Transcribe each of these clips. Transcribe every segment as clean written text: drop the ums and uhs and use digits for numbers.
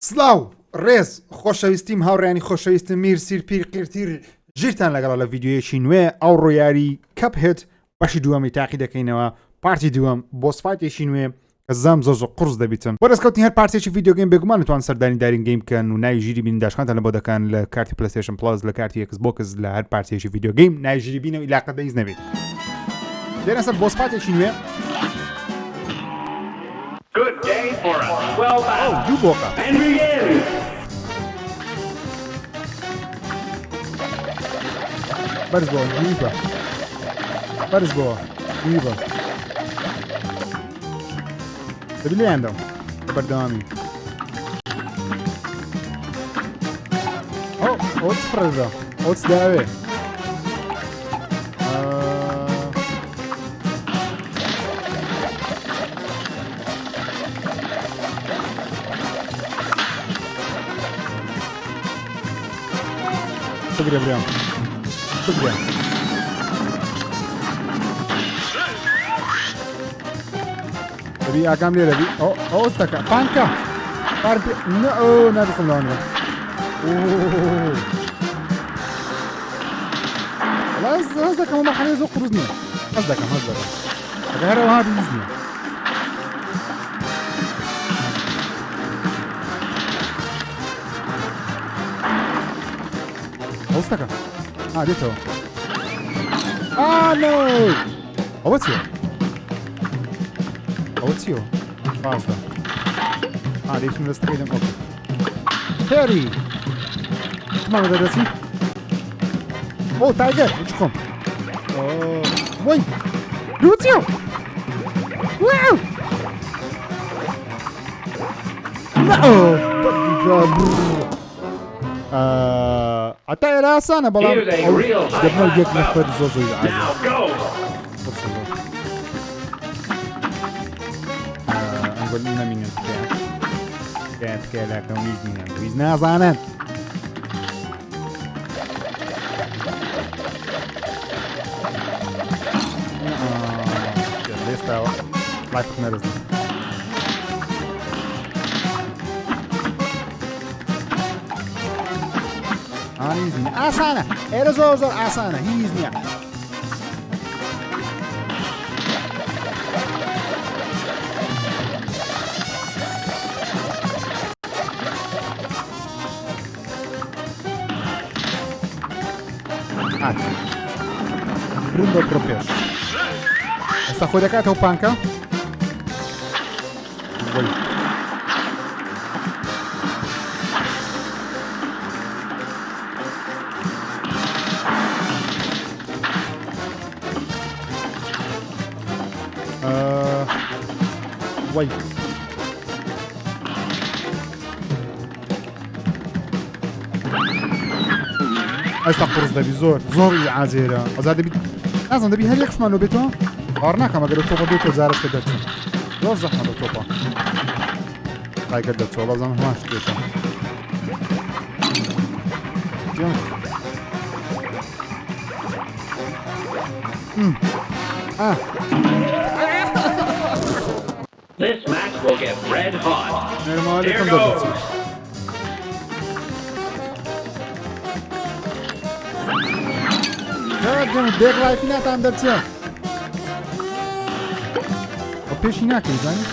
سلااو ڕێز خۆشەویستیم هاوڕێنی خۆشەویستم میرسیر پیرقیرتیر ژیرتان لەگەڵا لە ڤیددیویەکی نوێ ئەو ڕۆیاری کەپهێت بەشی دووەمی تاقی دەکەینەوە پارتی دووەم بۆ سفاتێکی نوێ کە زەم زۆ قورس دەبیتم بۆ دەستکەوتنی هەر پارتێکی ڤیددیۆگەیم بێگومان نتوان سەردانی دارین گەیم بکەن و ناوی ژیری بین داشکانتان لە بۆ دەکەن لە کارتی پلەستێشن پڵاس لە کارتی ئەکس بۆکس لە هەر پارتێکی ڤیددیۆگەیم ناوی ژیری بینەوە ئیلاقە دەیز نەبێت دێنە سەر بۆ سفاتێکی نوێ Good day for a 12-hour دوو بۆقە and begin. بەرز بۆ نیبە بەرز بۆ نیبە دەبی لێیاندەم بەردەوامی ئۆت فڕێدا ئۆت داوێ بگرێ برام بگرێ دەبی ئاکام لێ دەبی ئەو دەکە پانکە نابخم لەوانێ هەز دەکەم ئەمە حەنێ زۆر قورس نییە هەز دەکەم ئەگە هەرەوەها بیز نییە ئەوستەکە دێتەوە نۆ ئەوە چیە ئەوە چیەوە بازدا دەیتم دەستەکەی دەم ئۆکە هێری تمامە دەدەچی تایگەر بچخۆم وەی دوو چیە حتى إلى سنة بلام دبنا جيك نفر زوزو نقول لنا مين كانت كلا كوميزنا ويزنا زانا ليست لايف نرزنا هیزنیە ئاسانە ئێرە زۆر زۆر ئاسانە هیچ نییە برن بۆ پڕۆ پێش ئێستا خۆی دەکاتەوە پانکە وای ئەستا قورس دەبی زۆر عازێرە ئەزار دەبی نازانم دەبی هەر یەکشمانەوە بێتەوە باوەڕ ناکەم ئەگەر تۆپە بێتەوە جارێککە دەچن زۆر زەحمەتە تۆپە تایکە دەچەوە بەزانم هەمان شتێتەوە This match will get red hot. Here goes. Big life in that time, that's it. A fishing neck, isn't it?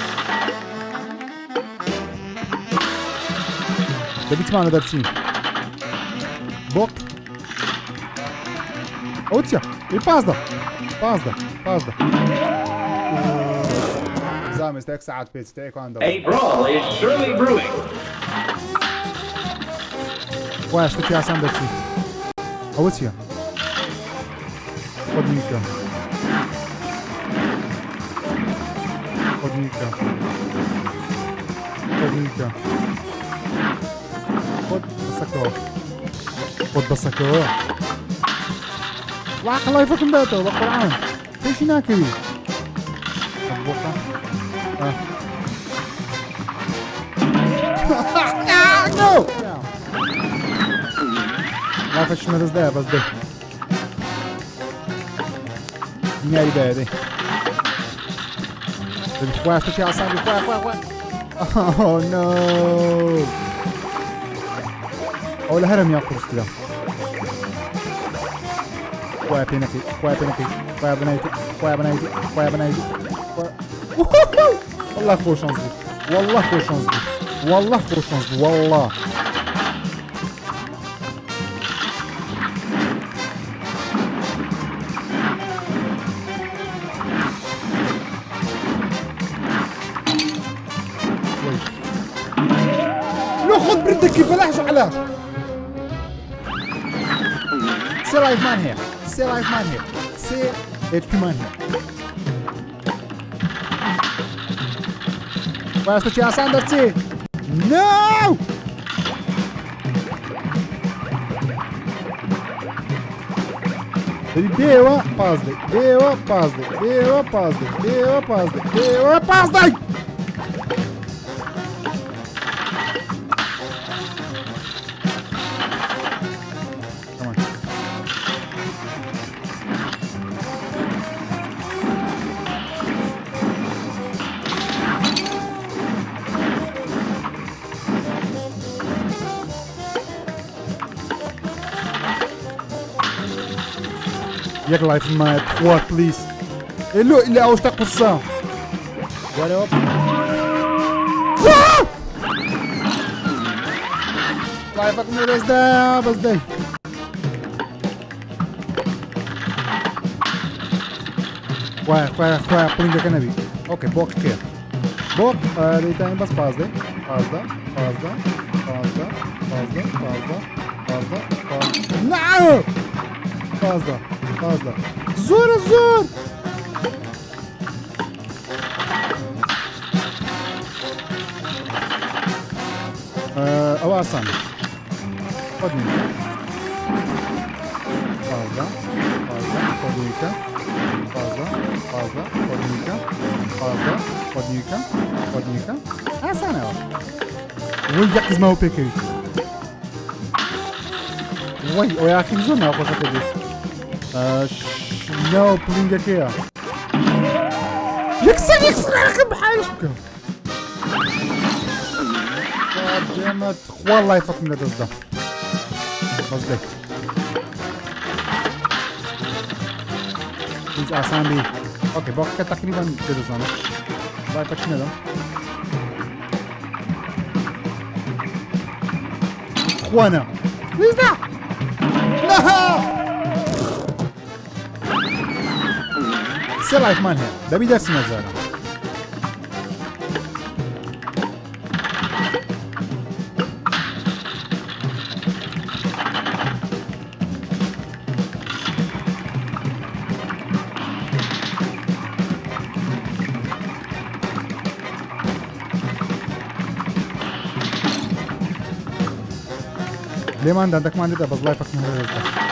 The big man of that scene. Book. Oh, it's ya. He passed them. Passed them. زامستك ساعات بيتستيك وعنده A brawl is surely brewing. واش تكي عسان داكشي اوتيا خدنيكا خد بسكوا واقع الله يفكم داتا بالقرآن ليش ناكلي البوقة نو ما فيش نرز ده بس ده ديناري ده ده الخواف تشي عصابي خواف اوه نو ئەو لە هەرەمیان قورسترا خۆیان پێ نەکەی خۆیان پێ نەکەی خۆیان بنایت خۆیان بنایت خۆیان بنایت والله خۆشەنس بوو والله خۆشەنس بوو والله خۆشەنس بوو والله لا خذ بردك بلاش علاش سي لايف مان هير سي لايف مان هير سي اتش بي مان هير واسه چی آسان درچی نو بیوا پازده بیوا پازده بیوا پازده بیوا پازده بیوا پازده ياك لايف ما تخوات بليز الو اللي اوش تقصا ولا هوب لايفك مو بس ده بس ده خواه بلينجا كنبي اوكي بوك كير بوك ليتاني بس باز ده باز ده باز ده باز ده باز ده باز ده باز ده باز نعم باز ده fazla. Zor zor. Ama asan. Podnika. Fazla. Fazla. Podnika. Fazla. Fazla. Podnika. Fazla. Podnika. Podnika. Asan o. ويجي اسمه بيكي. وي ويا اخي زنا خوش كده. نو بلينجا كيا يكسر رقم بحالش بكم جامد والله يفك من الدزدة قصدك إيش آسان بي أوكي بوقت تقريبا دزدة الله يفك من ده إخوانا ليش ده لا سي لايف مان هير دبي درس نزارة ليه ما عندك ما عندك بس لايفك من هير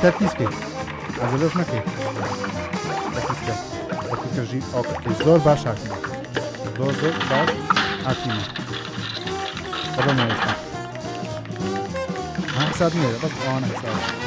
تركيز كي عزلوش نكي تركيز جيب اوكي زور باش هاتيما زور باش هاتيما طبعا ما يسمع ها حساب ميرا بس انا حساب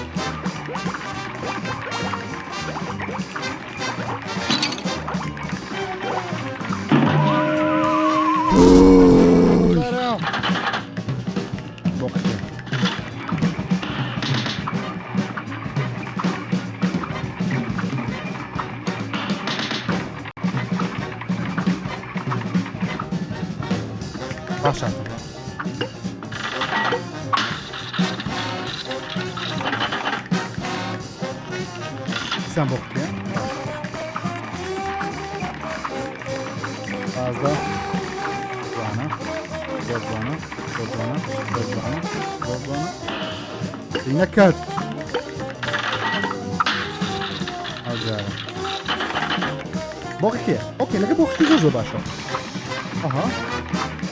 Başla. Sen bak ya. Fazla. Doblana. Yine kat. Azar. Bak ya. Okey, lege bak ki zo başla. Aha.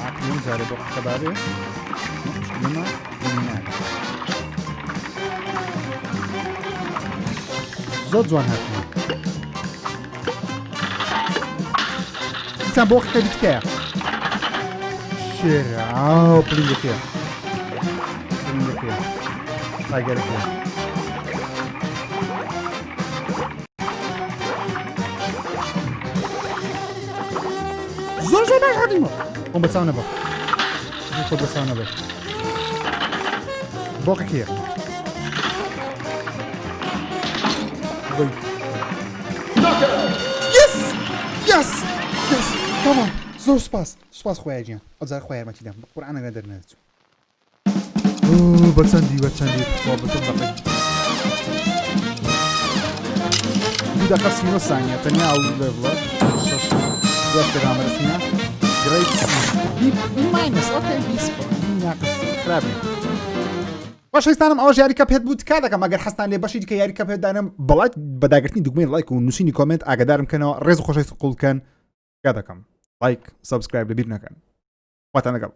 Aklım zare bak kadar ya. Buna dinle. زود جوان هاتنا سان بوخ كبيت كير شراو بلينجا كير تايجر كير زۆر زۆر باش هاتیمەوە خۆم بەچاو نەبە خۆ بەچاو نەبە بۆقە کێ یس یس یس تەمام زۆر سوپاس خۆیان گیان ئەوجار خۆی یارمەتیدەم بە قورئان ئەگەر دەرنەچوو بەچەندی بەقەی 2 دقیقة 30 ثانية تەنیا ئەو لێڤڵە دوستە رامەرسینە گرەیت بی ماینس ئۆکەی بی ناقص خرابێ باشەویستانم ئەوەش یاری کەپێت بوو تکا دەکەم ئەگەر حەستان لێ بەشی دیکە یاری کەپێت دانم بەڵات بەداگرتنی دوگمەی لایک و نووسینی کۆمنت ئاگادارم بکەنەوە ڕێز و خۆشەویست قوڵ بکەن تکا دەکەم لایک سەبسکرایب لەبیر نەکەن واتان لەگەڵ